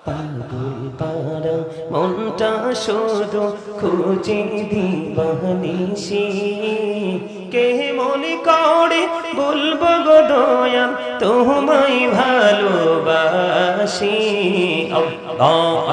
পাগল পারা মনটা শুধু খুঁজে দিবানিসি কে মনে করে বলবো গো দয়াল তোমায় ভালোবাসি আল্লাহ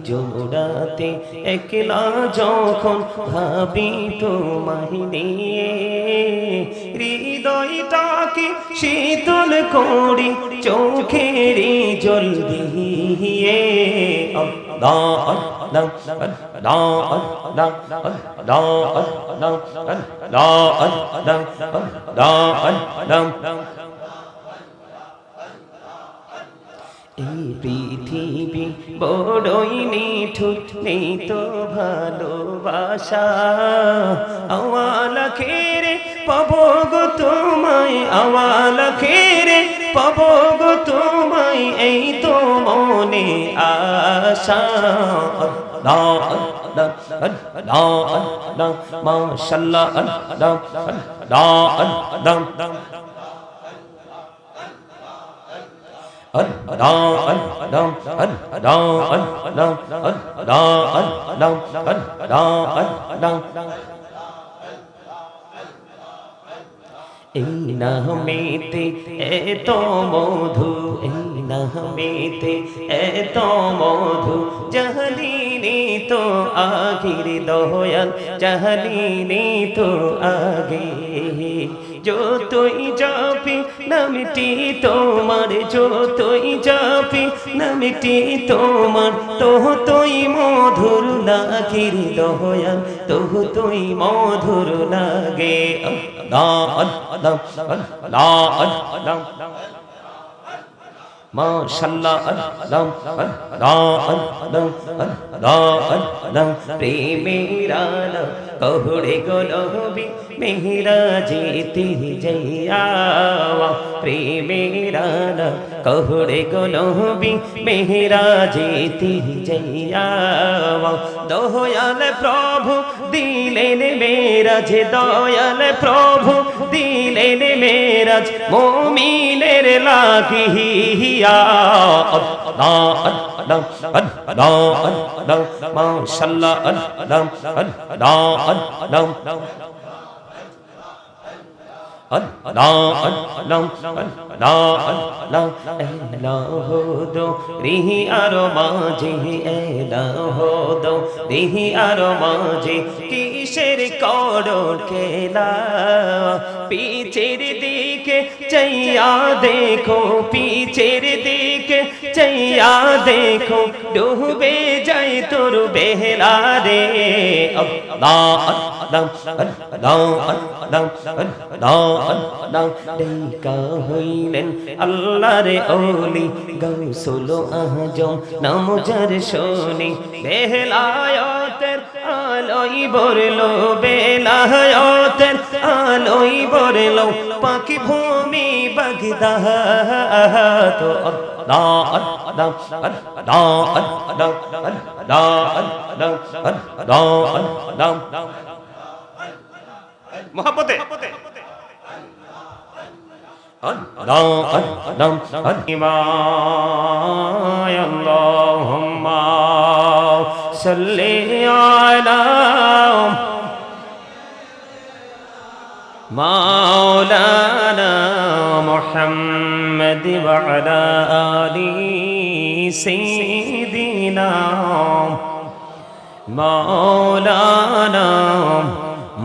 জোড়াতে একলা যখন ভাবি তোমায় নিয়ে হৃদয়টাকে শীতল করি চোখের জল দিয়ে এই পৃথিবী বড়ই নিঠুর নেই তো ভালোবাসা আওয়ালা খেরে পাবো গো তোমায় আওয়ালা খেরে পাবো গো তোমায় এই তো মনে আশা মাশাআল্লাহ এই নামেতে এত মধু এই নামেতে এত মধু জাহালিনি তো আখির দয়াল জাহালিনি তো আগে যতই যাবি নামটি তোমার যতই যাবি নামটি তোমার ততই মধুর লাগির দয়াল ততই মধুর লাগে মাশাআল্লাহ প্রেমের আলো কহুড়ে গোলবি মেহরা যেতে যাইয়া প্রেমের আলো কহুড়ে গোলবি মেহরা যেতে যাইয়া দয়াল প্রভু দিলেন মেরাজ দয়াল প্রভু দিলেন মেরাজ মুমিনের লাগিয়া মাশাআল্লাহ রিহি আরো মাঝে রিহি আরো মাঝে কিসের করো খেলা পিছের দিকে চাইয়া দেখো পিছের দিকে চাইয়া দেখো ডুবে যাই তোর বেহলা রে ডেকা হইলেন আল্লাহর ওলি গৌসুল আজম নাম যার শোনে বেলায়েতের আলোই বরলো বেলায়েতের আলোই বরলো পাকি ভূমি বাগদাদ মোহাম্মতে আল্লাহুম্মা সাল্লি আলা মাওলানা মুহাম্মদ ওয়া আলা আলি সাইয়্যিদিনা মাওলানা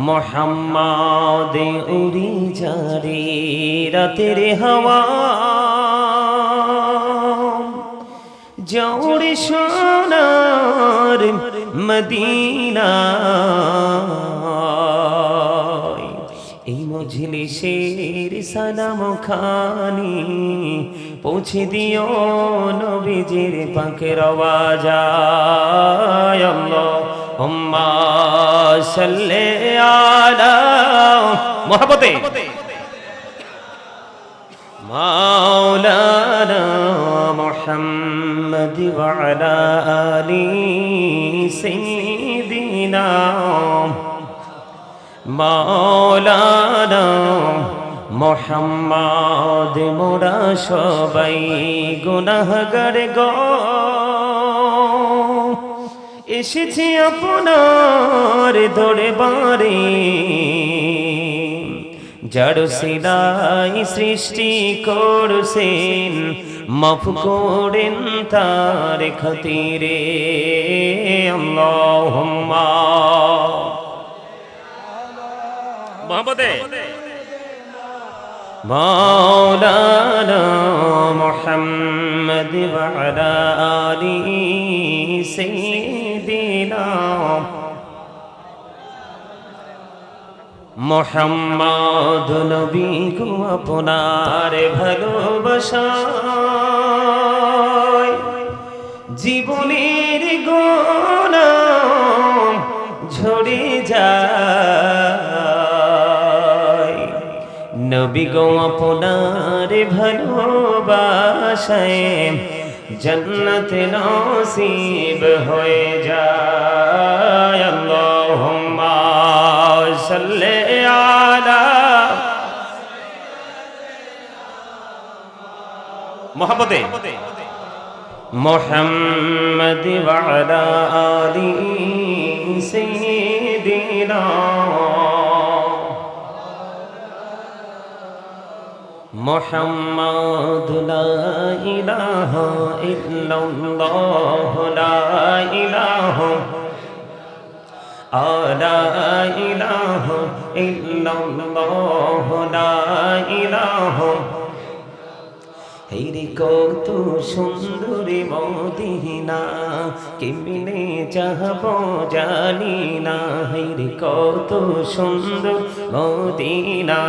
মোহাম্মদ উড়ি যারে রাতের হাওয়া জৌড়ে সোনার মদিনা এই মজলিসের সালাম খানি পৌঁছে দিও নবীজির পাকের আওয়াজায় আল্লাহুম্মা সাল্লি আলা মুহাব্বতে মাওলানা মুহাম্মদ ওয়া আলা আলি সাইয়্যিদিনা মাওলানা মুহাম্মদ মোরা সবাই গুনাহগার গো এসেছি আপনার দরবারে যার সিলাই সৃষ্টি করছেন মাফ করেন তার খাতিরে আল্লাহুম্মা মুহাম্মদে মাওলানা মুহাম্মদ ওয়া আলা আলি সাইয়্যিদিনা মুহাম্মদ নবী গো আপনার ভালোবাসায় জীবনের গোনা ঝরে যায় নবী গো আপনার ভালোবাসায় জান্নাত নসিব হয়ে যায় আল্লাহুম্মা সাল্লি আলা মুহাব্বতে মুহাম্মদ ওয়া আলা আলি সাইয়্যিদিনা মুহাম্মদ লা ইলাহা ইল্লাল্লাহ লা ইলাহা লা ইলাহা ইল্লাল্লাহ লা ইলাহা হেরে কত সুন্দর মদিনা কেমনে চাহব জানি না হেরে কত সুন্দর মদিনা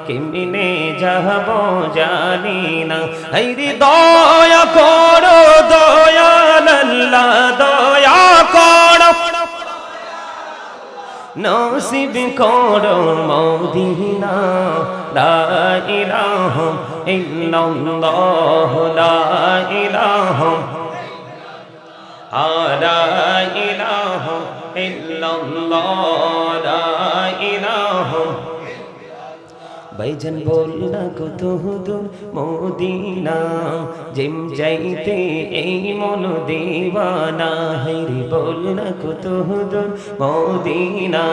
কেমনে যাহব জানি না হেরে দয়া করো দয়াল আল্লাহ দয়া করো নসিব করো মদিনা লা ইলাহা ইল্লাল্লাহ লা ইলাহা লা ইলাহা ইল্লাল্লাহ লা ইলাহা ভাইজান বল না কত দূর মদিনা জিম যাইতে এই মন দিওয়ানা হাইরে বল না কত দূর মদিনা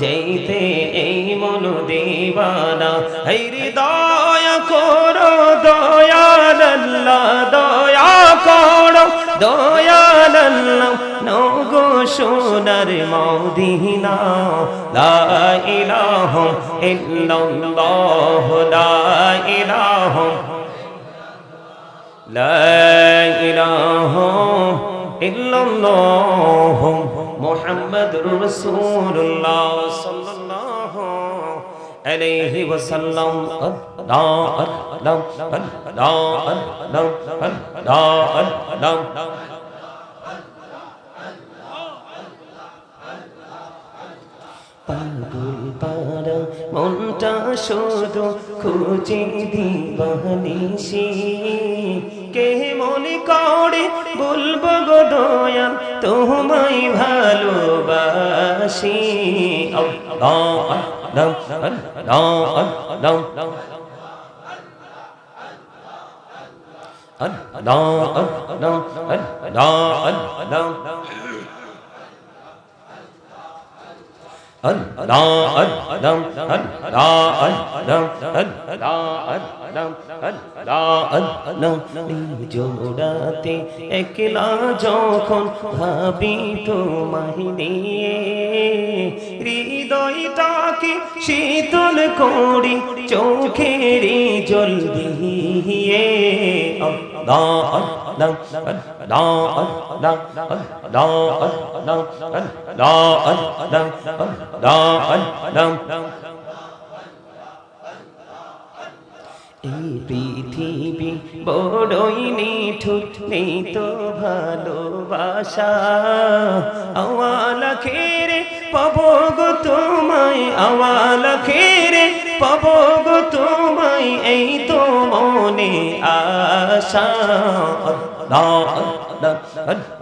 যাইতে এই মন দিওয়ানা হাইরে দয়া করো দয়াল আল্লাহ দয়া করো দয়াল আল্লাহ নগো সোনার মদিনা লা ইলাহা ইল্লাল্লাহ লা ইলাহা লা ইলাহা ইল্লাল্লাহ মুহাম্মাদুর রাসূলুল্লাহ সাল্লাল্লাহু আলাইহি ওয়াসাল্লাম আল্লাহ আল্লাহ আল্লাহ আল্লাহ আল্লাহ পাগল পারা মনটা শুধু খুঁজে দিবানিসি কে মনে করে বলবো গো দয়া তোমায় ভালোবাসি আল্লাহ আল্লাহ আল্লাহ আল্লাহ আল্লাহ আল্লাহ জোড়াতে একলা যখন ভাবি তোমায় নিয়ে হৃদয়টাকে শীতল করি চোখের জল দিয়ে এই পৃথিবী বড়ই নিঠুর, নেই তো ভালোবাসা। আওয়ালা খেরে পাবো গো তোমায়, আওয়ালা খেরে পাবো গো তোমায়, এই তো মনে আশা। আল্লাহ আল্লাহ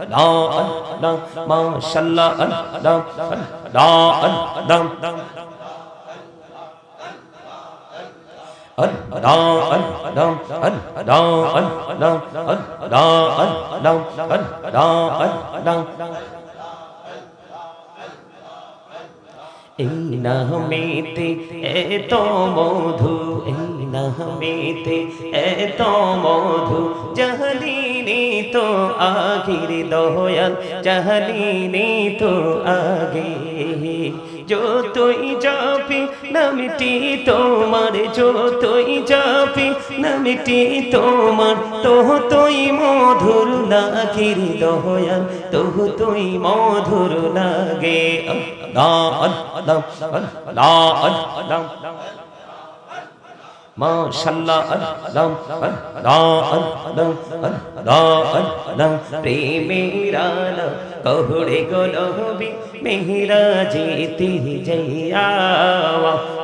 আল্লাহ আল্লাহ মাশাআল্লাহ আল্লাহ আল্লাহ আল্লাহ এই নামেতে এত মধু, এই নামেতে এত মধু, জাহালিনি তো আখির দয়াল, জাহালিনি তো আগে। যতই যাবি নামটি তোমার, যতই যাবি নামটি তোমার, ততই মধুর লাগির দয়াল, ততই মধুর লাগে। আল্লাহ আল্লাহ আল্লাহ আল্লাহ মাশাআল্লাহ আল্লাহ আল্লাহ আল্লাহ আল্লাহ আল্লাহ। প্রেমের আলো কহুড়ে গোলবি মেহরাজেতে যাইয়া,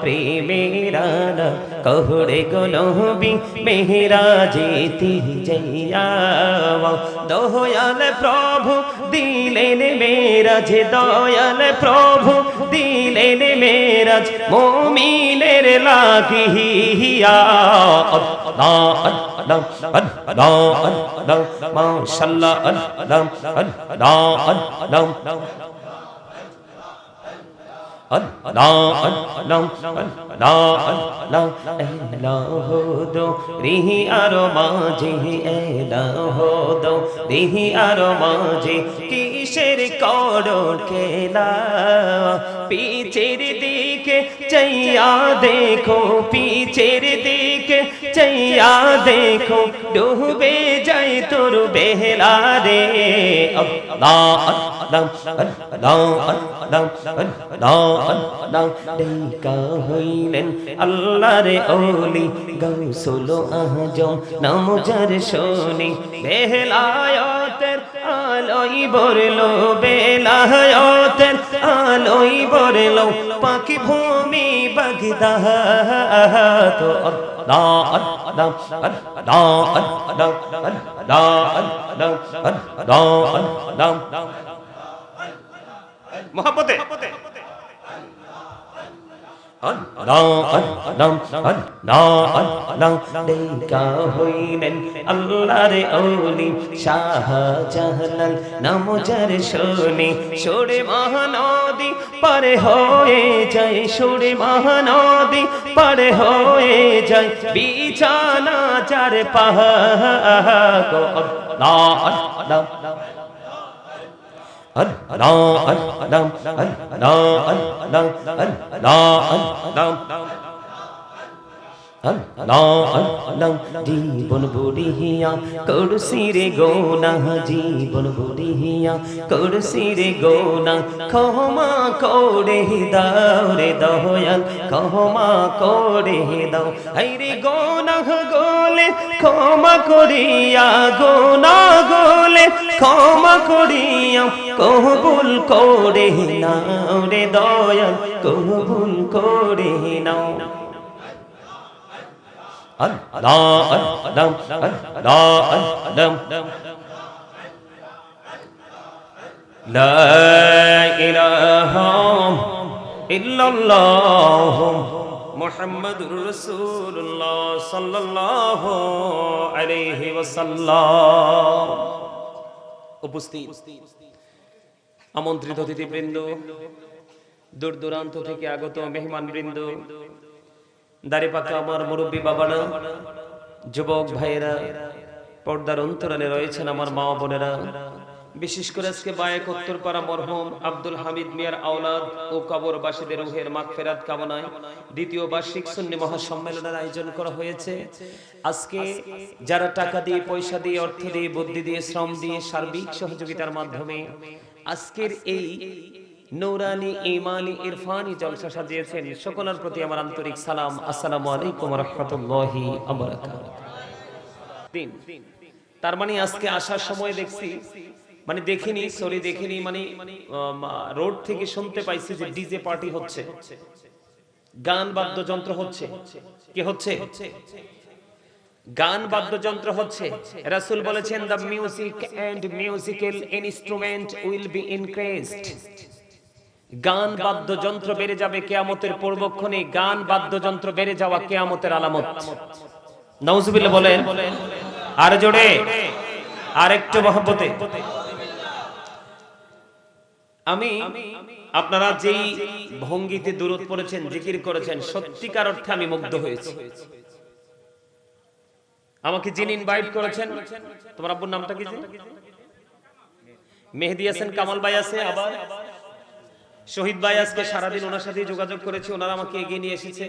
প্রেমের আলো কহুড়ে গোলবি মেহরাজেতে যাইয়া। দয়াল প্রভু দিলেন মেরাজ, দয়াল প্রভু দিলেন মেরাজ, মুমিনের লাগিয়া। আল্লাহ আল্লাহ আল্লাহ আল্লাহ মাশাআল্লাহ আল্লাহ আল্লাহ আল্লাহ রিহি আরো মাঝে এলাহো দো, রিহি আরো মাঝে কিসের করো খেলা। পিছের দিকে চাইয়া দেখো, পিছের দিকে চাইয়া দেখো, ডুবে যায় তোর বেহলা রে। আল্লাহ আল্লাহ আল্লাহ আল্লাহ ডেকা হইলেন আল্লাহর ওলি, গাউসুল আজম নাম যার শোনে, বেলায়েতের আলোয় বরলো, বেলায়েতের আলোয় বরলো, পাখি ভূমি বাগদাদ। আল্লাহ আল্লাহ আল্লাহ আল্লাহ আল্লাহ আল্লাহ আল্লাহ মোহাব্বতে ডেকা হইলেন আল্লাহর ওলি, শাহজালাল নাম যার শোনে, সরে মহানদী পারে হয়ে যায়, সরে মহানদী পারে হয়ে যায়, বিছানা যার পাহাড়। আল্লাহ আল্লাহ জীবন বুড়িয়া করছি রে গোনা, জীবন বুড়িয়া করছি রে গোনা, ক্ষমা করে দাও রে দয়াল, ক্ষমা করে দাও। হায়রে গোনা গোলে ক্ষমা করিয়া, গোনা গোলে ক্ষমা করিয়া, কবুল করে নাও রে দয়াল, কবুল করে নাও। আল্লাহ আল্লাহ আল্লাহ আল্লাহ লা ইলাহা ইল্লাল্লাহ মুহাম্মাদুর রাসূলুল্লাহ সাল্লাল্লাহু আলাইহি ওয়াসাল্লাম। উপস্থিত আমন্ত্রিত অতিথিবৃন্দ, দূর দূরান্ত থেকে আগত মেহমানবৃন্দ, দাড়ি পাকা আমার মুরব্বী বাবারা, যুবক ভাইয়েরা, পর্দার অন্তরালে রয়েছেন আমার মা বোনেরা, বিশেষ করে আজকে বায়েক উত্তরপাড়া মরহুম আব্দুল হামিদ মিয়ার আওলাদ ও কবরবাসীদের রূহের মাগফিরাত কামনায় দ্বিতীয় বার্ষিক সুন্নি মহাসম্মেলনের আয়োজন করা হয়েছে। আজকে যারা টাকা দিয়ে, পয়সা দিয়ে, অর্থ দিয়ে, বুদ্ধি দিয়ে, শ্রম দিয়ে, সার্বিক সহযোগিতার মাধ্যমে আজকের এই নূরানি ঈমানি ইরফানি জলসা সাজিয়েছেন, সকলের প্রতি আমার আন্তরিক সালাম। আসসালামু আলাইকুম ওয়া রাহমাতুল্লাহি ওয়া বারাকাতুহু। তার মানে আজকে আসার সময় দেখছি, মানে দেখিনি মানে রোড থেকে শুনতে পাইছি যে ডিজে পার্টি হচ্ছে, গান বাদ্যযন্ত্র হচ্ছে। কি হচ্ছে? গান বাদ্যযন্ত্র হচ্ছে। রাসূল বলেছেন the music and musical instrument will be increased. গান বাদ্যযন্ত্র বেড়ে যাবে কিয়ামতের পূর্বক্ষণে। গান বাদ্যযন্ত্র বেড়ে যাওয়া কিয়ামতের আলামত। নাউজুবিল্লাহ বলেন আর জোরে, আর একটু মহব্বতে। আমি আপনারা যেই ভঙ্গিতে দুরূদ পড়েছেন, জিকির করেছেন, সত্যিকার অর্থে আমি মুগ্ধ হয়েছি। আমাকে যিনি ইনভাইট করেছেন, তোমার আব্বুর নামটা কি? মেহেদি হাসান কামাল ভাই আছে, আবার শহীদ ভাই। আজকে সারাদিন ওনার সাথে যোগাযোগ করেছি, ওনারা আমাকে এগিয়ে নিয়ে এসেছে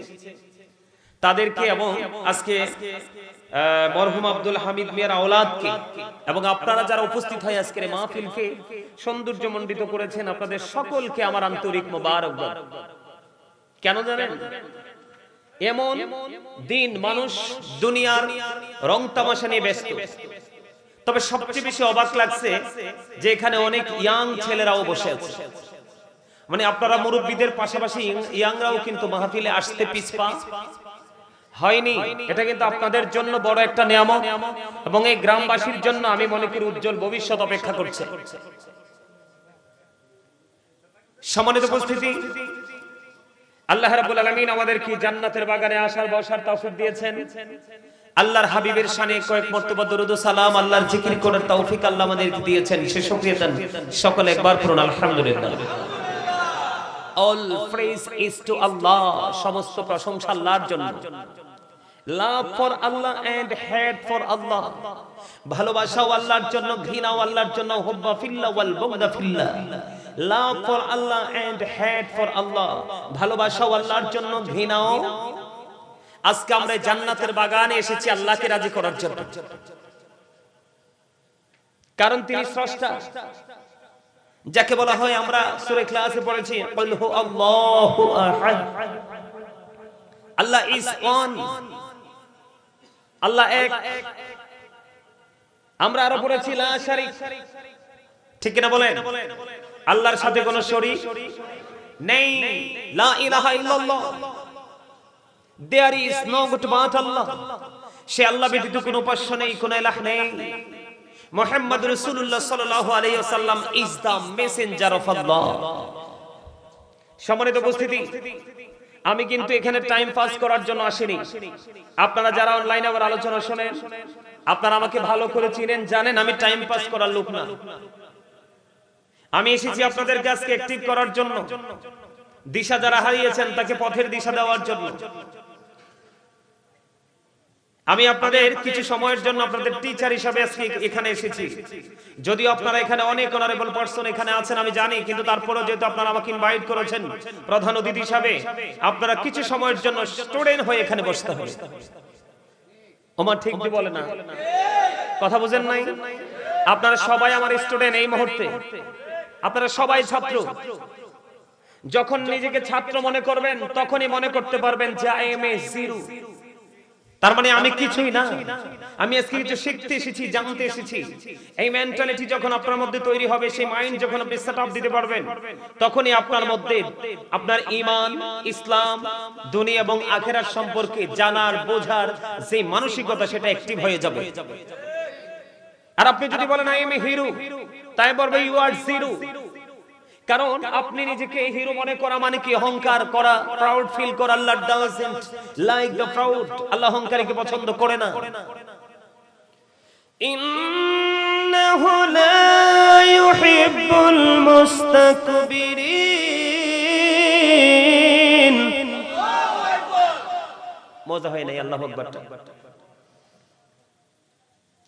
তাদেরকে, এবং আজকে মরহুম আব্দুল হামিদ মিয়ার আওলাদকে, এবং আপনারা যারা উপস্থিত হয় আজকের মাহফিলকে সৌন্দর্যমণ্ডিত করেছেন, আপনাদের সকলকে আমার আন্তরিক মোবারকবাদ। কেন জানেন? এমন দিন মানুষ দুনিয়ার রং তামাশা নিয়ে ব্যস্ত, তবে সবচেয়ে বেশি অবাক লাগছে যে এখানে অনেক ইয়াং ছেলেরাও বসে আছে। মানে আপনারা মুরব্বীদের পাশাপাশি ইয়াংরাও কিন্তু মাহফিলে আসতে পিছপা হয়নি। এটা কিন্তু আপনাদের জন্য বড় একটা নিয়ামত, এবং এই গ্রামবাসীর জন্য আমি মনে করি উজ্জ্বল ভবিষ্যৎ অপেক্ষা করছে। সম্মানিত উপস্থিতি, আল্লাহ রাব্বুল আলামিন আমাদেরকে জান্নাতের বাগানে আসার বসার তৌফিক দিয়েছেন। আল্লাহর হাবিবের শানে কয়েক মর্তবা দরুদ ও সালাম, আল্লাহর জিকির করার তৌফিক আল্লাহ আমাদেরকে দিয়েছেন। সে শুকরিয়া দেন সকলে একবার পড়ুন আলহামদুলিল্লাহ। All praise is to Allah, সমস্ত প্রশংসা আল্লাহর জন্য। Love for Allah and hate for Allah, ভালোবাসাও আল্লাহর জন্য, ঘৃণাও আল্লাহর জন্য। হুব্বা ফিল্লাহ ওয়াল বুগদা ফিল্লাহ। Love for Allah and hate for Allah, ভালোবাসাও আল্লাহর জন্য, ঘৃণাও। আজকে আমরা জান্নাতের বাগানে এসেছি আল্লাহকে রাজি করার জন্য, কারণ তিনি স্রষ্টা। যাকে বলা হয়, আমরা সূরা ইখলাসে পড়েছি, কুল হু আল্লাহু আহাদ, আল্লাহ ইজ ওয়ান, আল্লাহ এক। আমরা আরো পড়েছি লা শারিক, ঠিক কিনা বলেন? আল্লাহর সাথে কোনো শরীক নেই। লা ইলাহা ইল্লাল্লাহ, there is no god but Allah, সে আল্লাহ ব্যতীত কোনো উপাস্য নেই, কোনো ইলাহ নেই। মুহাম্মদ রাসূলুল্লাহ সাল্লাল্লাহু আলাইহি ওয়াসাল্লাম ইজ দা মেসেঞ্জার অফ আল্লাহ। সম্মানিত উপস্থিতি, আমি কিন্তু এখানে টাইম পাস করার জন্য আসিনি। আপনারা যারা অনলাইনে আমার আলোচনা শুনেন, আপনারা আমাকে ভালো করে চিনেন, জানেন আমি টাইম পাস করার লোক না। আমি এসেছি আপনাদের কাছে অ্যাক্টিভ করার জন্য, দিশা যারা হারিয়েছেন তাকে পথের দিশা দেওয়ার জন্য। আমি আপনাদের কিছু সময়ের জন্য আপনাদের টিচার হিসেবে আজকে এখানে এসেছি। যদিও আপনারা এখানে অনেক অনারেবল পারসন এখানে আছেন আমি জানি, কিন্তু তারপরেও যেহেতু আপনারা আমাকে ইনভাইট করেছেন প্রধান অতিথি হিসেবে, আপনারা কিছু সময়ের জন্য স্টুডেন্ট হয়ে এখানে বসতে হবে। ওমা ঠিক কি বলে না? কথা বুঝেন নাই? আপনারা সবাই আমার স্টুডেন্ট এই মুহূর্তে, আপনারা সবাই ছাত্র। যখন নিজেকে ছাত্র মনে করবেন তখনই মনে করতে পারবেন যে আই এম এ জিরো, তার মানে আমি কিছুই না, আমি আজকে কিছু শিখতে এসেছি, জানতে এসেছি। এই মেন্টালিটি যখন আপনার মধ্যে তৈরি হবে, সেই মাইন্ড যখন আপনি সেটআপ দিতে পারবেন, তখনই আপনার মধ্যে আপনার ঈমান, ইসলাম, দুনিয়া এবং আখিরাত সম্পর্কে জানার, বোঝার যে মানসিকতা, সেটা অ্যাক্টিভ হয়ে যাবে। আর আপনি যদি বলেন আই এম এ হিরো, তাই বলবে ইউ আর জিরো। কারণ আপনি নিজেকে হিরো মনে করা মানে কি? অহংকার করা, প্রাউড ফিল করা। আল্লাহ ডাজন্ট লাইক দ্য প্রাউড, আল্লাহ অহংকারীকে পছন্দ করে না। ইন্নাহু লা ইউহিব্বুল মুস্তাকবিরিন। মজা হয় নাই আল্লাহু আকবার।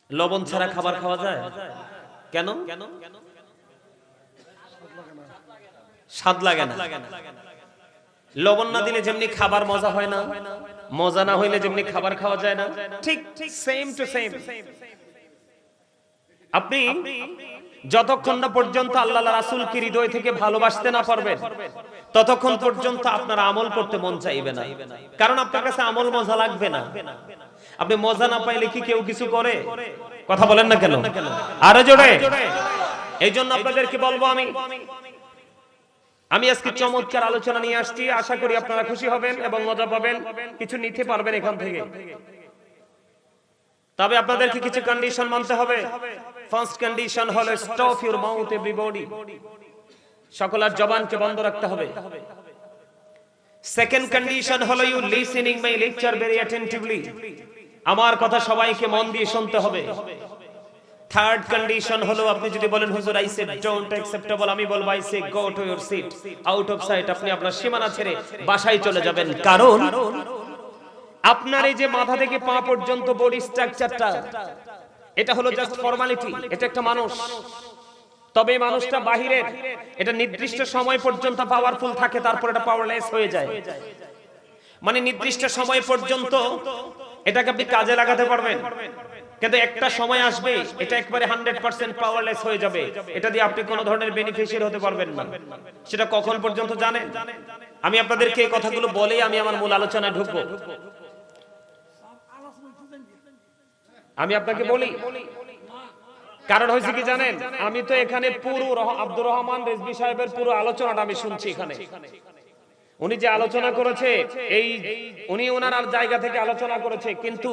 লবণ ছাড়া খাবার খাওয়া যায়? কেন? স্বাদ লাগে না। লবণ না দিলে যেমনি খাবার মজা হয় না, মজা না হইলে যেমনি খাবার খাওয়া যায় না, ঠিক সেম টু সেম। আপনি যতক্ষণ না পর্যন্ত আল্লাহ রাসূলকে হৃদয় থেকে ভালোবাসতে না পারবেন ততক্ষণ পর্যন্ত আপনার আমল করতে মন চাইবে না, কারণ আপনার কাছে আমল মজা লাগবে না। আপনি মজা না পাইলে কি কেউ কিছু করে? কথা বলেন না কেন? আরো জোরে। এই জন্য আপনাদেরকে বলবো, আমি আজকে চমৎকার আলোচনা নিয়ে আসছি। আশা করি আপনারা খুশি হবেন এবং মজা পাবেন, কিছু নিতে পারবেন এখান থেকে। তবে আপনাদেরকে কিছু কন্ডিশন মানতে হবে। ফার্স্ট কন্ডিশন হলো স্টপ ইউর মাউথ এভরিবডি, সকলের জবানকে বন্ধ রাখতে হবে। সেকেন্ড কন্ডিশন হলো you listening my lecture very attentively, আমার কথা সবাইকে মন দিয়ে শুনতে হবে। থার্ড কন্ডিশন হলো আপনি যদি বলেন হুজুর আই সে ডোন্ট অ্যাকসেপ্টেবল, আমি বলবো I say go to your seat, out of sight, আপনি আপনার সীমানা ছেড়ে বাসায় চলে যাবেন। কারণ আপনার এই যে মাথা থেকে পা পর্যন্ত বডি স্ট্রাকচারটা, এটা হলো জাস্ট ফর্মালিটি, এটা একটা মানুষ। তবে মানুষটা বাহিরের, এটা নির্দিষ্ট সময় পর্যন্ত পাওয়ারফুল থাকে, তারপর এটা পাওয়ারলেস হয়ে যায়। মানে নির্দিষ্ট সময় পর্যন্ত এটাকে আপনি কাজে লাগাতে পারবেন, কিন্তু একটা সময় আসবে এটা একবারে 100% পাওয়ারলেস হয়ে যাবে, এটা দিয়ে আপনি কোনো ধরনের বেনিফিশিয়ারি হতে পারবেন না। সেটা কখন পর্যন্ত জানেন? আমি আপনাদেরকে এই কথাগুলো বলেই আমি আমার মূল আলোচনায় ঢুকবো। আমি আপনাকে বলি, কারণ হয়েছে কি জানেন, আমি তো এখানে পুরো আব্দুর রহমান রেজভী সাহেবের পুরো আলোচনাটা আমি শুনছি। এখানে উনি যে আলোচনা করেছে, এই উনি ওনার জায়গা থেকে আলোচনা করেছে, কিন্তু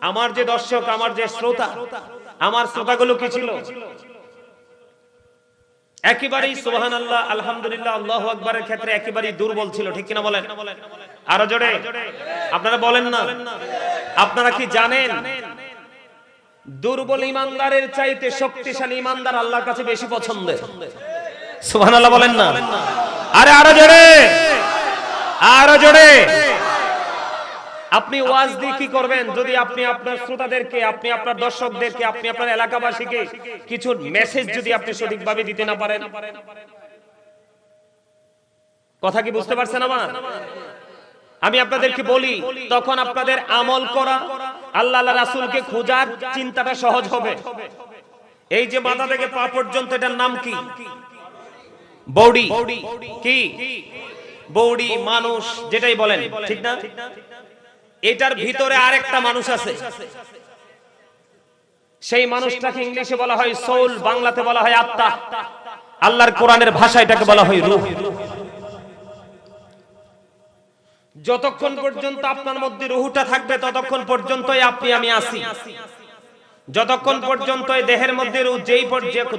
আমার যে দর্শক, আমার যে শ্রোতা, আমার শ্রোতাগুলো কি ছিল? একেবারেই সুবহানাল্লাহ, আলহামদুলিল্লাহ, আল্লাহু আকবারের ক্ষেত্রে একেবারেই দুর্বল ছিল। ঠিক কিনা বলেন? আরো জোরে আপনারা বলেন না। আপনারা কি জানেন, দুর্বল ইমানদারের চাইতে শক্তিশালী ইমানদার আল্লাহর কাছে বেশি পছন্দের? সুবহানাল্লাহ বলেন না। আরে আরো জোরে, আরো জোরে। আপনি ওয়াজ দিয়ে কি করবেন যদি আপনি আপনার শ্রোতাদেরকে, আপনি আপনার দর্শকদেরকে, আপনি আপনার এলাকাবাসীকে কিছু মেসেজ যদি আপনি সঠিকভাবে দিতে না পারেন? কথা কি বুঝতে পারছেন আমার? আমি আপনাদেরকে বলি, তখন আপনাদের আমল করা, আল্লাহ রাসূলকে খোঁজার চিন্তাটা সহজ হবে। এই যে মাথা থেকে পা পর্যন্ত, এটার নাম কি? বডি। কি বডি? মানুষ, যেটাই বলেন, ঠিক না? এটার ভিতরে আরেকটা মানুষ আছে, সেই মানুষটাকে ইংলিশে বলা হয় সোল, বাংলাতে বলা হয় আত্মা, আল্লাহর কোরআনের ভাষায় এটাকে বলা হয় রূহ। যতক্ষণ পর্যন্ত আপনার মধ্যে রূহটা থাকবে ততক্ষণ পর্যন্তই আপনি আমি আছি। যতক্ষণ পর্যন্ত এই দেহের মধ্যে রূহ,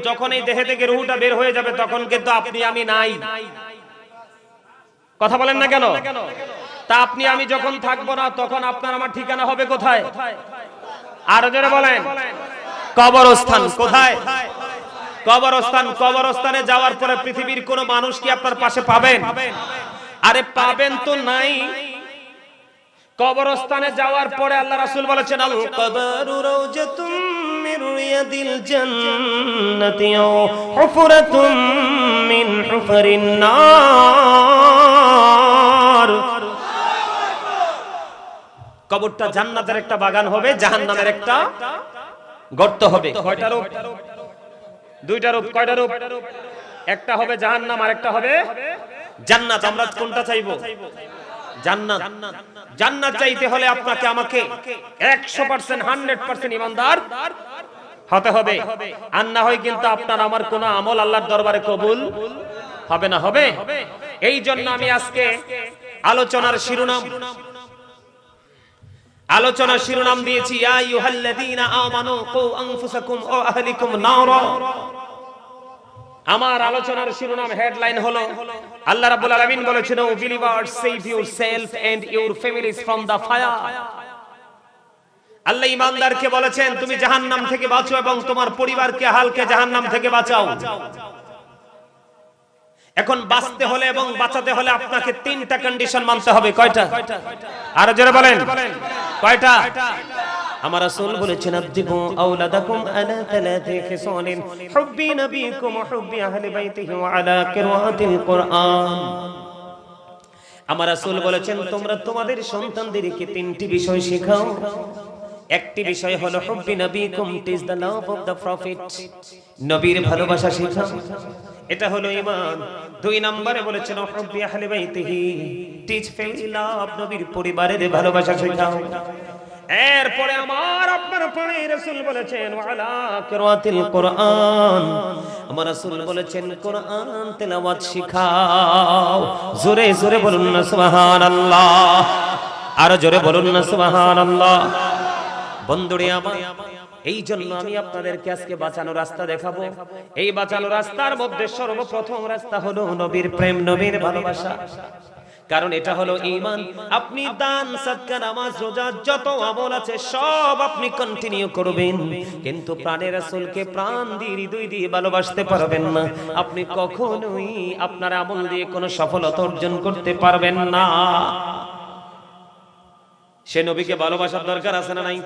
যখন এই দেহ থেকে রূহটা বের হয়ে যাবে তখন কিন্তু আপনি আমি নাই। কথা বলেন না কেন? তা আপনি আমি যখন থাকবো না তখন আপনার আমার ঠিকানা হবে কোথায়? আরো জোরে বলেন। কবরস্থান। কোথায়? কবরস্থান। কবরস্থানে যাওয়ার পরে পৃথিবীর কোন মানুষ কি আপনার পাশে পাবেন? আরে পাবেন তো নাই। কবরস্থানে যাওয়ার পরে আল্লাহ রাসূল বলেছেন, আল কবরু রাওজাতুম মির রিয়াদিল জান্নাতি আও হুফরাতুম মিন হুফারিন নার। কবরটা জান্নাতের একটা বাগান হবে, জাহান্নামের একটা গর্ত হবে। কয়টা রূপ? দুইটা রূপ। কয়টা রূপ? একটা হবে জাহান্নাম, আর একটা হবে জান্নাত। আমরা কোনটা চাইবো? জান্নাত। জান্নাত চাইতে হলে আপনাকে আমাকে 100% 100% ইমানদার হতে হবে, আর না হয় কিন্তু আপনার আমার কোন আমল আল্লাহর দরবারে কবুল হবে না। হবে? এই জন্য আমি আজকে আলোচনার শিরোনাম দিয়েছি, ইয়া আইয়ুহাল্লাযীনা আমানু কু আনফুসাকুম ওয়া আহলিকুম নারা। আমার আলোচনার শিরোনাম, হেডলাইন হলো, আল্লাহ রাব্বুল আলামিন বলেছেন, O believers save yourself and your families from the fire. আল্লাহ ঈমানদারকে বলেছেন, তুমি জাহান্নাম থেকে বাঁচো এবং তোমার পরিবারকে, আহলকে জাহান্নাম থেকে বাঁচাও। এখন বাঁচতে হলে এবং বাঁচাতে হলে আপনাকে তিনটা কন্ডিশন মানতে হবে। কয়টা? আরো জোরে বলেন। কয়টা? আমার রাসূল বলেছেন, আদিবু আওলাদাকুম আলা তালাতি খিসালিন হুব্বি নবিয়িকুম ওয়া হুব্বি আহলি বাইতিহি ওয়া আলা কিরাআতিল কুরআন। আমার রাসূল বলেছেন, তোমরা তোমাদের সন্তানদেরকে তিনটি বিষয় শেখাও। একটি বিষয় হলো হুব্বি নবীকুম it's the love of the prophet, নবীর ভালোবাসা শেখাও, এটা হলো ঈমান। দুই নম্বরে বলেছেন হুব্বি আহলি বাইতিহি, টিজ ফ্যামিলি লাভ, নবীর পরিবারের ভালোবাসা শেখাও। এরপরে আমার আপনার প্রাণের রাসূল বলেছেন ওয়ালা কিরাতিল কোরআন, আমার রাসূল বলেছেন কোরআন তেলাওয়াত শিখাও। জোরে জোরে বলুন না সুবহানাল্লাহ, আরো জোরে বলুন না সুবহানাল্লাহ। বন্ধুরে আমার, এই জন্য আমি আপনাদেরকে আজকে বাঁচানো রাস্তা দেখাবো। এই বাঁচানো রাস্তার মধ্যে সর্বপ্রথম রাস্তা হলো নবীর প্রেম, নবীর ভালোবাসা। কারণ এটা হলো ঈমান। আপনি দান, সাদকা, নামাজ, রোজা, যত আমল আছে সব আপনি কন্টিনিউ করবেন, কিন্তু প্রাণের রাসূলকে প্রাণ দিয়ে, হৃদয় দিয়ে ভালোবাসতে পারবেন না, আপনি কখনোই আপনার আমল দিয়ে কোনো সফলতা অর্জন করতে পারবেন না। সে নবীকে ভালোবাসার দরকার আছে না নাই?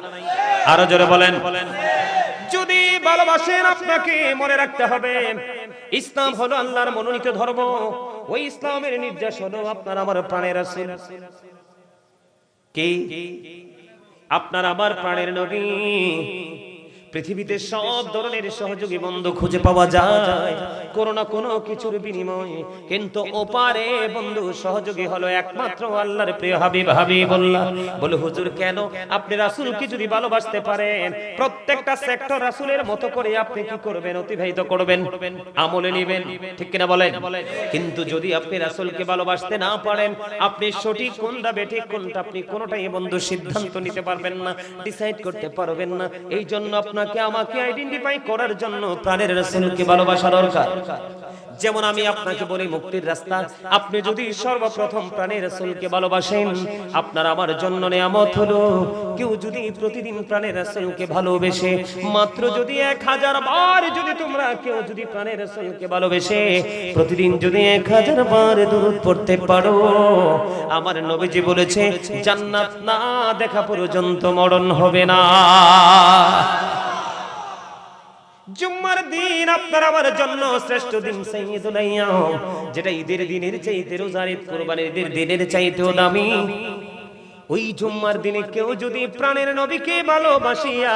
আরো জোরে বলেন। যদি ভালোবাসেন, আপনাকে মনে রাখতে হবে ইসলাম হলো আল্লাহর মনোনীত ধর্ম। ওই ইসলামের নির্দেশ হলো আপনার আমার প্রাণের রাসূল। কি? আপনার আমার প্রাণের নবী। পৃথিবীতে সব ধরনের সহযোগী বন্ধু খুঁজে পাওয়া যায় কোনো না কোনো কিছুর বিনিময়ে, কিন্তু ওপারে বন্ধু সহযোগী হলো একমাত্র আল্লাহর প্রিয় হাবিব হাবিবুল্লাহ। বলে হুজুর কেন? আপনি রাসূলকে যদি ভালোবাসতে পারেন, প্রত্যেকটা সেক্টর রাসূলের মতো করে আপনি কি করবেন? অতিবাহিত করবেন, আমলে নেবেন, ঠিক কিনা বলেন? কিন্তু যদি আপনি রাসূলকে ভালোবাসতে না পারেন, আপনি সঠিক কোনটা বেঠিক কোনটা আপনি কোনটাই বন্ধু সিদ্ধান্ত নিতে পারবেন না, ডিসাইড করতে পারবেন না। এই জন্য আপনাকে আমাকে আইডেন্টিফাই করার জন্য প্রাণের রাসূলকে ভালোবাসা দরকার। যেমন আমি আপনাকে বলি মুক্তির রাস্তা, আপনি যদি সর্বপ্রথম প্রাণের রাসূলকে ভালোবাসেন, আপনার আমার জন্য নিয়ামত হলো কেউ যদি প্রতিদিন প্রাণের রাসূলকে ভালোবেসে, মাত্র যদি 1000 বার যদি তোমরা কেউ যদি প্রাণের রাসূলকে ভালোবেসে প্রতিদিন যদি 1000 বার দরুদ পড়তে পারো, আমার নবীজি বলেছে জান্নাত না দেখা পর্যন্ত মরণ হবে না। জুম্মার দিন আপনার আমার জন্য শ্রেষ্ঠ দিন, সাইয়্যিদুল আইয়াম, যেটা ঈদের দিনের চাইতে, রোজার ঈদ, কুরবানির ঈদের দিনের চাইতেও দামি। ওই জুম্মার দিনে কেউ যদি প্রাণের নবীকে ভালোবাসিয়া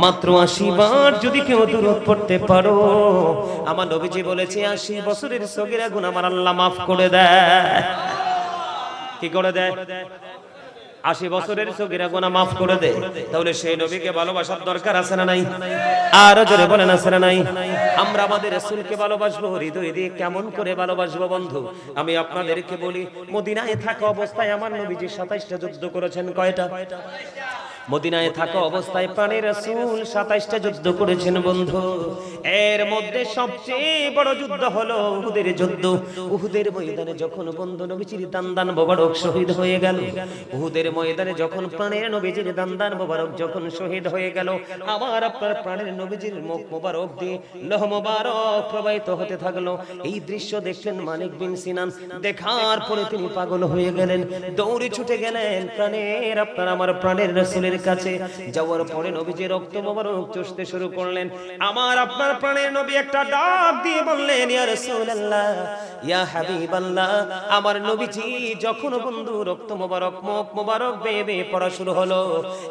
মাত্র 80 বার যদি কেউ দরুদ পড়তে পারো, আমার নবীজি বলেছে 80 বছরের সগীরা গুনাহ আমার আল্লাহ maaf করে দেয়। কি করে দেয়? 80 বছরের সগীরা গুনাহ maaf করে দেয়। তাহলে সেই নবীকে ভালোবাসার দরকার আছে না নাই? আর জোরে বলেন আছে না নাই? আমরা আমাদের রাসূলকে ভালোবাসবো, হৃদয় দিয়ে কেমন করে ভালোবাসবো বন্ধু? আমি আপনাদেরকে বলি, মদিনায় থাকা অবস্থায় আমার নবীজি 27টা যুদ্ধ করেছেন। কয়টা? মদিনায় থাকা অবস্থায় প্রাণের রাসূল 27টা যুদ্ধ করেছেন বন্ধু। এর মধ্যে সবচেয়ে বড় যুদ্ধ হলো উহুদের যুদ্ধ। উহুদের ময়দানে যখন বন্ধু নবীজির দান্দান মোবারক শহীদ হয়ে গেল, উহুদের ময়দানে যখন প্রাণের নবীজির দান্দান মোবারক যখন শহীদ হয়ে গেল, আমার আপনার প্রাণের নবীজির মুখ মোবারক দিয়ে লোহ মোবারক প্রবাহিত হতে থাকলো। এই দৃশ্য দেখলেন মালিক বিন সিনান, দেখার পরে তিনি পাগল হয়ে গেলেন, দৌড়ে ছুটে গেলেন প্রাণের আপনার আমার প্রাণের রাসূলের কাছে। যাওয়ার পরে নবীজি রক্ত মোবারক চুষতে শুরু করলেন। আমার আপনার প্রাণের নবী একটা ডাক দিয়ে বললেন, ইয়া রাসূলুল্লাহ, ইয়া হাবিবাল্লাহ। আমার নবীজি যখন বন্ধু রক্ত মোবারক মুখ মোবারক বেয়ে বেয়ে পড়া শুরু হলো,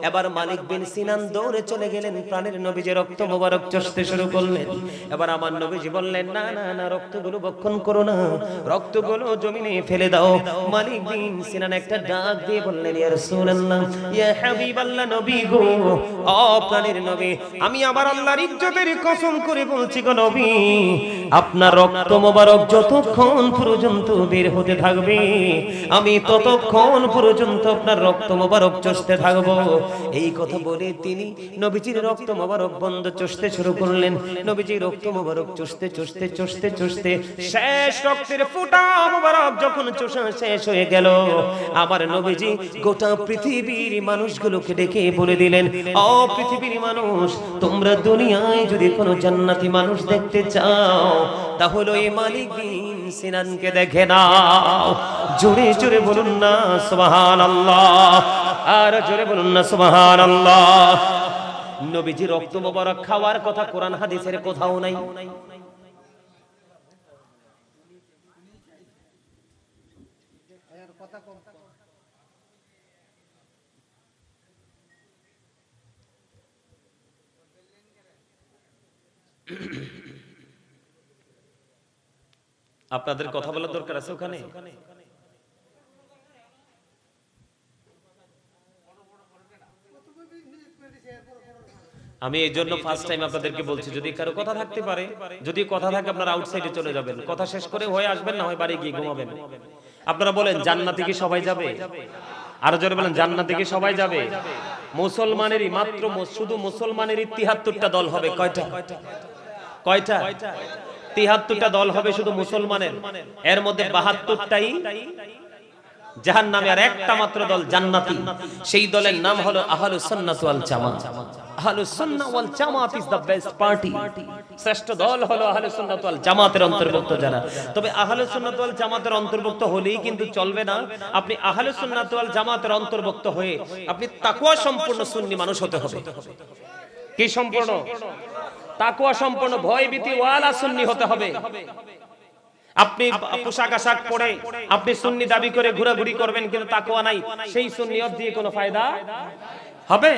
এবার মালিক বিন সিনান দৌড়ে চলে গেলেন, প্রাণের নবীজি রক্ত মোবারক চুষতে শুরু করলেন। এবার আমার নবীজি বললেন, না না না, রক্তগুলো বক্ষণ করো না, রক্তগুলো জমিনে ফেলে দাও। মালিক বিন সিনান একটা ডাক দিয়ে বললেন, ইয়া রাসূলুল্লাহ, ইয়া হাবিবাল্লাহ, নবী গো, ও প্রাণের নবী, আমি আমার আল্লাহর ইজ্জতের কসম করে বলছি গো নবী, আপনার রক্ত মোবারক যতক্ষণ পর্যন্ত বের হতে থাকবে, আমি ততক্ষণ পর্যন্ত আপনার রক্ত মোবারক চুষতে থাকবো। এই কথা বলে তিনি নবীজির রক্ত মোবারক বন্ধ চুষতে শুরু করলেন। নবীজি রক্ত মোবারক চুষতে চুষতে চুষতে চুষতে শেষ রক্তের ফোঁটা মোবারক যখন চুষা শেষ হয়ে গেল, আমার নবীজি গোটা পৃথিবীর মানুষগুলোকে ডেকে বলে দিলেন, ও পৃথিবীর মানুষ, তোমরা দুনিয়ায় যদি কোনো জান্নাতি মানুষ দেখতে চাও, তাহলে এই মালিক বিন সিনানকে দেখে নাও। জোরে জোরে বলুন না সুবহানাল্লাহ, আর জোরে বলুন না সুবহানাল্লাহ। নবীজি রক্ত মোবারক খাওয়ার কথা কোরআন হাদিসের কোথাও নাই। আপনাদের কথা বলার দরকার আছে ওখানে? আমি এই জন্য ফার্স্ট টাইম আপনাদেরকে বলছি, যদি কারো কথা থাকতে পারে, যদি কথা থাকে আপনারা আউটসাইডে চলে যাবেন, কথা শেষ করে হয়ে আসবেন, না হয় বাড়ি গিয়ে ঘুমাবেন। আপনারা বলেন জান্নাতে কি সবাই যাবে? আরো জোরে বলেন জান্নাতে কি সবাই যাবে? মুসলমানেরই মাত্র শুধু মুসলমানেরই ৭৩টা দল হবে। কয়টা? ৭৩টা দল হবে শুধু মুসলমানের। এর মধ্যে ৭২টাই জাহান্নামে, আর একটা মাত্র দল জান্নাতি। সেই দলের নাম হলো আহলুস সুন্নাহ ওয়াল জামাত। আহলুস সুন্নাহ ওয়াল জামাত ইজ দ্য বেস্ট পার্টি। শ্রেষ্ঠ দল হলো আহলুস সুন্নাহ ওয়াল জামাতের অন্তর্ভুক্ত যারা। তবে আহলুস সুন্নাহ ওয়াল জামাতের অন্তর্ভুক্ত হলেই কিন্তু চলবে না। আপনি আহলুস সুন্নাহ ওয়াল জামাতের অন্তর্ভুক্ত হয়ে আপনি তাকওয়া সম্পূর্ণ সুন্নি মানুষ হতে হবে। কি সম্পূর্ণ? তাকওয়া সম্পূর্ণ, ভয় ভীতি ওয়ালা সুন্নি হতে হবে। আপনি পোশাক আশাক পরে আপনি সুন্নি দাবি করে ঘোরাঘুরি করবেন, কিন্তু তাকওয়া নাই, সেই সুন্নিয়ত দিয়ে কোনো ফায়দা হবে?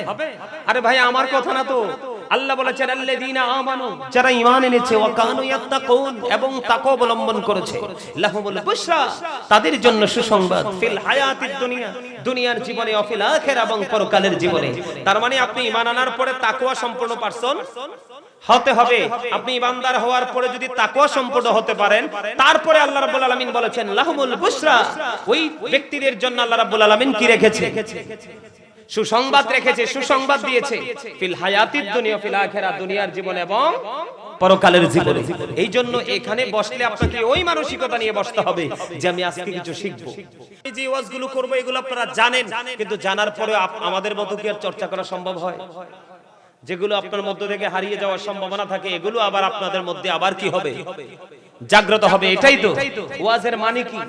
আরে ভাই আমার কথা না তো। আল্লাহ বলেছেন আল্লাযীনা আমানু, যারা ঈমান এনেছে, ওয়া কানু ইয়াত্তাকুন, এবং তাকওয়া অবলম্বন করেছে, লাহুমুল বুশরা, তাদের জন্য সুসংবাদ, ফিল হায়াতিদ দুনিয়া, দুনিয়ার জীবনে, ও ফিল আখিরা, এবং পরকালের জীবনে। তার মানে আপনি ঈমান আনার পরে তাকওয়া সম্পূর্ণ পারসন হতে হবে। আপনি ইমানদার হওয়ার পরে যদি তাকওয়া সম্পূর্ণ হতে পারেন, তারপরে আল্লাহ রাব্বুল আলামিন বলেছেন লাহুমুল বুশরা, ওই ব্যক্তিদের জন্য আল্লাহ রাব্বুল আলামিন কি রেখেছে? সুসংবাদ রেখেছে, সুসংবাদ দিয়েছে, ফিল হায়াতিদ দুনিয়া ফিল আখিরা, দুনিয়ার জীবন এবং পরকালের জীবনে। এই জন্য এখানে বসলে আপনাকে ওই মানসিকতা নিয়ে বসতে হবে যে আমি আজকে কিছু শিখব। এই যে ওয়াজগুলো করব এগুলো আপনারা জানেন, কিন্তু জানার পরে আমাদের মতো কি আর চর্চা করা সম্ভব হয়? যেগুলো আপনার মধ্য থেকে হারিয়ে যাওয়ার সম্ভাবনা থাকে, এগুলো আবার আপনাদের মধ্যে আবার কি হবে? জাগ্রত হবে। এটাই তো ওয়াজের মানে কি,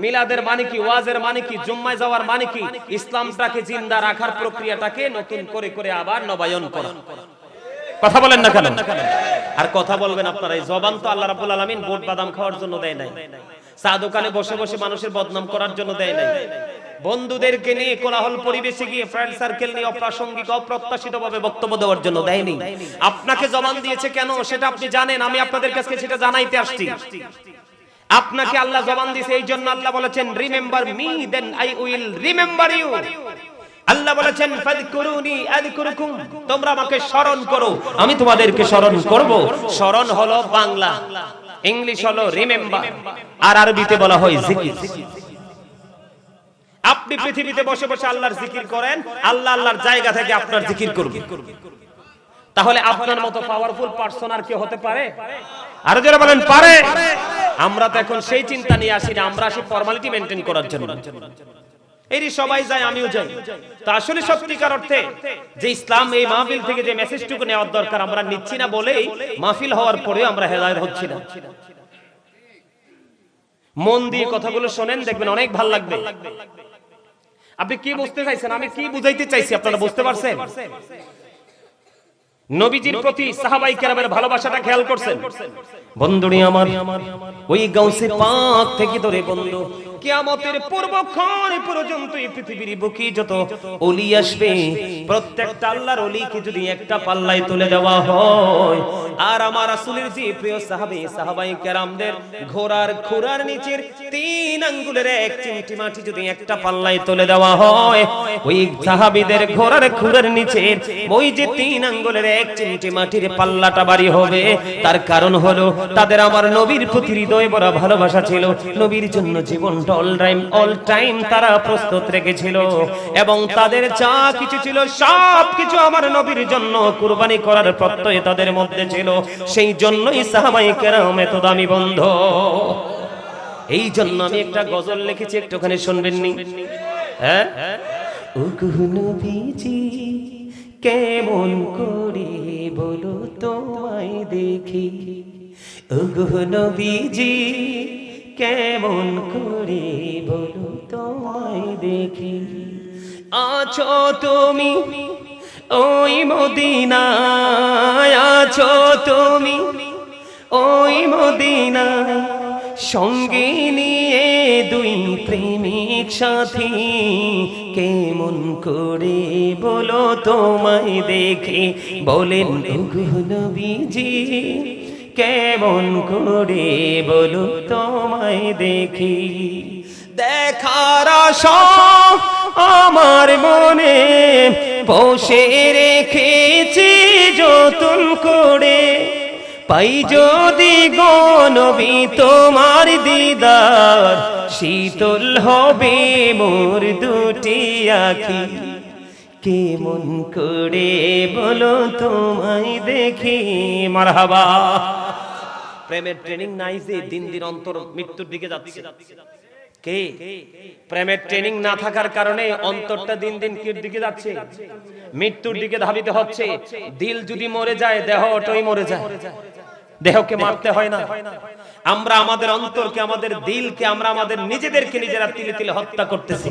মিলাদের মানে কি, ওয়াজের মানে কি, জুম্মায় যাওয়ার মানে কি? ইসলামটাকে জিন্দা রাখার প্রক্রিয়াটাকে নতুন করে করে আবার নবায়ন করা। কথা বলেন না কেন? আর কথা বলবেন আপনারা। এই জবান তো আল্লাহ রাব্বুল আলামিন বোট বাদাম খাওয়ার জন্য দেয় নাই, চা দোকানে বসে বসে মানুষের বদনাম করার জন্য দেয় নাই, বন্ধুদেরকে নিয়ে কোলাহল পরিবেশে গিয়ে ফ্রেন্ড সার্কেল নিয়ে অপ্রাসঙ্গিক অপ্রত্যাশিত ভাবে বক্তব্য দেওয়ার জন্য দেয়নি। আপনাকে জবান দিয়েছে কেন সেটা আপনি জানেন, আমি আপনাদের কাছে সেটা জানাইতে আসছি। আপনাকে আল্লাহ জবান দিয়েছে এই জন্য আল্লাহ বলেছেন remember me then I will remember you. আল্লাহ বলেছেন ফাযকুরুনি আযকুরুকুম, তোমরা আমাকে স্মরণ করো, আমি তোমাদেরকে স্মরণ করব। স্মরণ হলো বাংলা, ইংলিশ হলো রিমেম্বার, আর আরবিতে বলা হয় জিকির। আপনি পৃথিবীতে বসে বসে আল্লাহর জিকির করেন, আল্লাহ আল্লাহর জায়গা থেকে আপনার জিকির করবেন। তাহলে আপনার মতো পাওয়ারফুল পারসন আর কি হতে পারে? আরো যারা বলেন পারে। আমরা তো এখন সেই চিন্তা নিয়ে আসি না, আমরা আসি ফর্মালিটি মেইনটেইন করার জন্য। এরই সবাই যায়, আমিও যাই। তো আসলে সত্যিকার অর্থে যে ইসলাম এই মাহফিল থেকে যে মেসেজটুকু নেওয়ার দরকার আমরা নিচ্ছি না বলেই মাহফিল হওয়ার পরেও আমরা হেদায়েত হচ্ছি না। মন দিয়ে কথাগুলো শোনেন, দেখবেন অনেক ভালো লাগবে। আপনি কি বুঝতে চাইছেন, আমি কি বুঝাইতে চাইছি আপনারা বুঝতে পারছেন? নবীজির প্রতি সাহাবায়ে কেরামের ভালোবাসাটা খেয়াল করছেন? বন্ধুরে আমার, ওই গাউসে পাক থেকে ধরে বন্ধু কিয়ামতের পূর্বক্ষণ পর্যন্ত এই পৃথিবীর বুকে যত ওলি আসবে, প্রত্যেকটা আল্লাহর ওলিকে যদি একটা পাল্লায় তুলে দেওয়া হয়, আর আমার রাসূলের যে প্রিয় সাহাবায়ে কেরামদের ঘোড়ার খুরার নিচের 3 আঙ্গুলের এক চিমটি মাটি যদি একটা পাল্লায় তুলে দেওয়া হয়, ওই সাহাবীদের ঘোড়ার খুরার নিচের ওই যে 3 আঙ্গুলের এক চিমটি মাটির পাল্লাটা ভারী হবে। তার কারণ হলো তাদের আমার নবীর প্রতি হৃদয় ভরা ভালোবাসা ছিল, নবীর জন্য জীবনটা অল টাইম তারা প্রস্তুত রেখেছিল, এবং তাদের যা কিছু ছিল সব কিছু আমার নবীর জন্য কুরবানি করার প্রত্যয় তাদের মধ্যে ছিল। সেই জন্যই সাহাবায়ে কেরাম এত দামি বন্ধু। এই জন্য আমি একটা গজল লিখেছি, একটুখানি শুনবেন নি? হ্যাঁ, ওগো নবীজি কেমন করে বলো তোমায় দেখি, ওগো নবীজি কেমন করে বলো তোমায় দেখি, আছো তুমি ওই মদিনায়, আছো তুমি ওই মদিনায়, সঙ্গে নিয়ে দুই প্রেমিক সাথী কেমন করে বলো তোমায় দেখে, বলেন ওগো নবীজি কেমন করে বলো তোমায় দেখি। দেখার আশা আমার মনে বসে রেখেছি যতন করে, পাই যদি গো নবী তোমার দিদার, শীতল হবে মোর দুটি আঁখি, কেমন করে বলো তোমায় দেখি। মারহাবা। প্রেমের ট্রেনিং নাই যে দিন দিন অন্তর মৃত্যুর দিকে যাচ্ছে। কে? প্রেমের ট্রেনিং না থাকার কারণে অন্তরটা দিন দিন কির দিকে যাচ্ছে? মৃত্যুর দিকে ধাবিত হচ্ছে। দিল যদি মরে যায় দেহটাই মরে যায়, দেহকে মারতে হয় না। আমরা আমাদের অন্তরকে, আমাদের দিলকে, আমরা আমাদের নিজেদেরকে নিজেরা তিলে তিলে হত্যা করতেছি।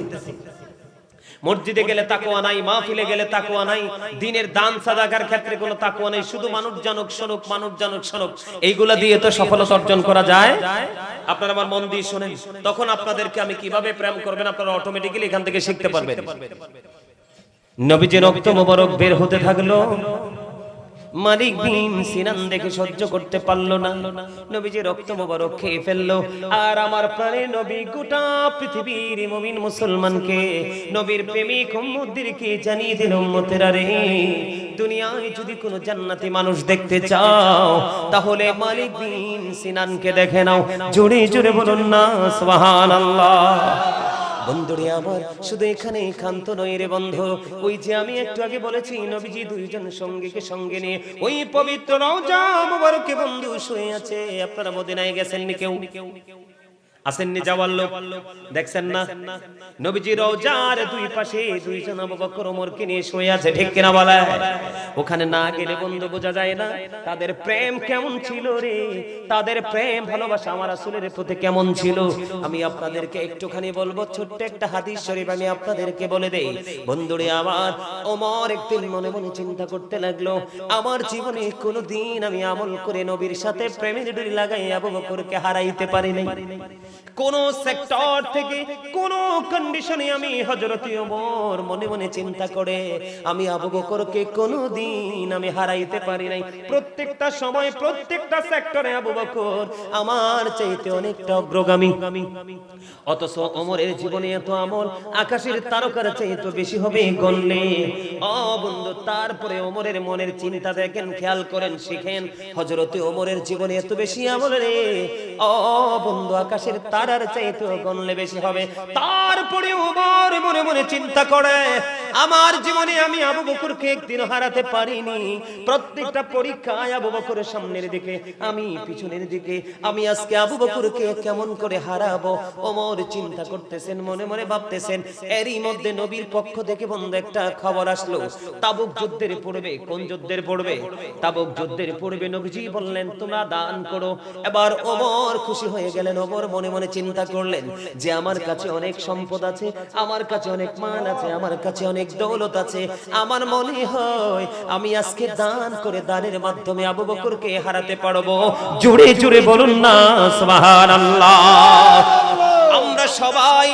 মসজিদে গেলে তাকওয়া নাই, মাহফিলে গেলে তাকওয়া নাই, দিনের দান সাদাকার ক্ষেত্রে কোনো তাকওয়া নেই, শুধু মানুষ জানুক শোনুক, মানুষ জানুক শোনুক, এইগুলা দিয়ে তো সফলতা অর্জন করা যায়। আপনারা আমার মন দিয়ে শুনেন, তখন আপনাদেরকে আমি কিভাবে প্রেম করবেন আপনারা অটোমেটিক্যালি এখান থেকে শিখতে পারবেন। নবীজির রক্ত মোবারক বের হতে থাকলো। মালিক বিন সিনান দেখে সহ্য করতে পারলো না, নবীজি রক্ত মোবারক খেয়ে ফেললো। আর আমার প্রাণের নবী গোটা পৃথিবীর মুমিন মুসলমানকে, নবীর প্রেমিক উম্মতদেরকে জানিয়ে দিল, উম্মতেরা রে, দুনিয়ায় যদি কোনো জান্নাতি মানুষ দেখতে চাও তাহলে মালিক বিন সিনানকে দেখে নাও। জোরে জোরে বলুন না সুবহানাল্লাহ। বন্ধুরে আমার, শুধু এখানে ক্ষান্ত নয় রে বন্ধু, ওই যে আমি একটু আগে বলেছি নবীজি দুইজন সঙ্গীকে সঙ্গে নিয়ে ওই পবিত্র রওজা মুবারকে বন্ধু শুয়ে আছে। আপনারা মদিনায় গেছেন নি? কেউ আসেননি? যাওয়ার লোক দেখছেন না? নবীজি রওজার দুই পাশে দুইজন আবু বকর ওমরকে নিয়ে শুয়ে আছে, ঠিক কিনা বলে? ওখানে না গেলে বন্ধু বোঝা যায় না তাদের প্রেম কেমন ছিল রে, তাদের প্রেম ভালোবাসা আমার রাসূলের প্রতি কেমন ছিল। আমি আপনাদেরকে একটুখানি বলবো, ছোট্ট একটা হাদিস শরীফ আমি আপনাদেরকে বলে দেই। বন্ধুরে আমার, ওমর একদিন মনে মনে চিন্তা করতে লাগলো, আমার জীবনে কোনোদিন আমি আমল করে নবীর সাথে প্রেমের ডুরি লাগাই আবু বকরকে হারাইতে পারি নাই। কোন সেক্টর থেকে কোন কন্ডিশনে আমি হযরত ওমর মনে মনে চিন্তা করে আমি আবু বকরকে কোনদিন আমি হারাইতে পারি নাই। প্রত্যেকটা সময় প্রত্যেকটা সেক্টরে আবু বকর আমার চাইতে অনেকটা অগ্রগামী। অথচ ওমরের জীবনে এত আমল আকাশের তারকার চাইতে বেশি হবে গণলে। ও বন্ধু, তারপরে ওমরের মনের চিন্তা দেখেন, খেয়াল করেন, শিখেন। হযরত ওমরের জীবনে এত বেশি আমল রে, ও বন্ধু, আকাশের তারার চাইতে গণলে বেশি হবে। তারপরে ওমর মনে মনে চিন্তা করে আমার জীবনে আমি আবু বকরকে একদিন হারাতে পারিনি। প্রত্যেকটা পরীক্ষায় আবু বকরের সামনের দিকে, আমি পিছনের দিকে, আমি আজকে আবু বকরকে কেমন করে হারাবো। ওমর চিন্তা করতেছেন, মনে মনে ভাবতেছেন। এরই মধ্যে নবীর পক্ষ থেকে বন্ধু একটা খবর আসলো, তাবুক যুদ্ধের পড়বে। কোন যুদ্ধের পড়বে? তাবুক যুদ্ধের পড়বে। নবীজি বললেন তোমরা দান করো। এবার ওমর খুশি হয়ে গেলেন। ওমর মনে মনে চিন্তা করলেন যে আমার কাছে অনেক সম্পদ আছে, আমার কাছে অনেক মাল আছে, আমার কাছে অনেক দৌলত আছে, আমার মনে হয় আমি আজকে দান করে, দানের মাধ্যমে আবু বকরকে হারাতে পারবো। জোরে জোরে বলুন না সুবহানাল্লাহ। আমরা সবাই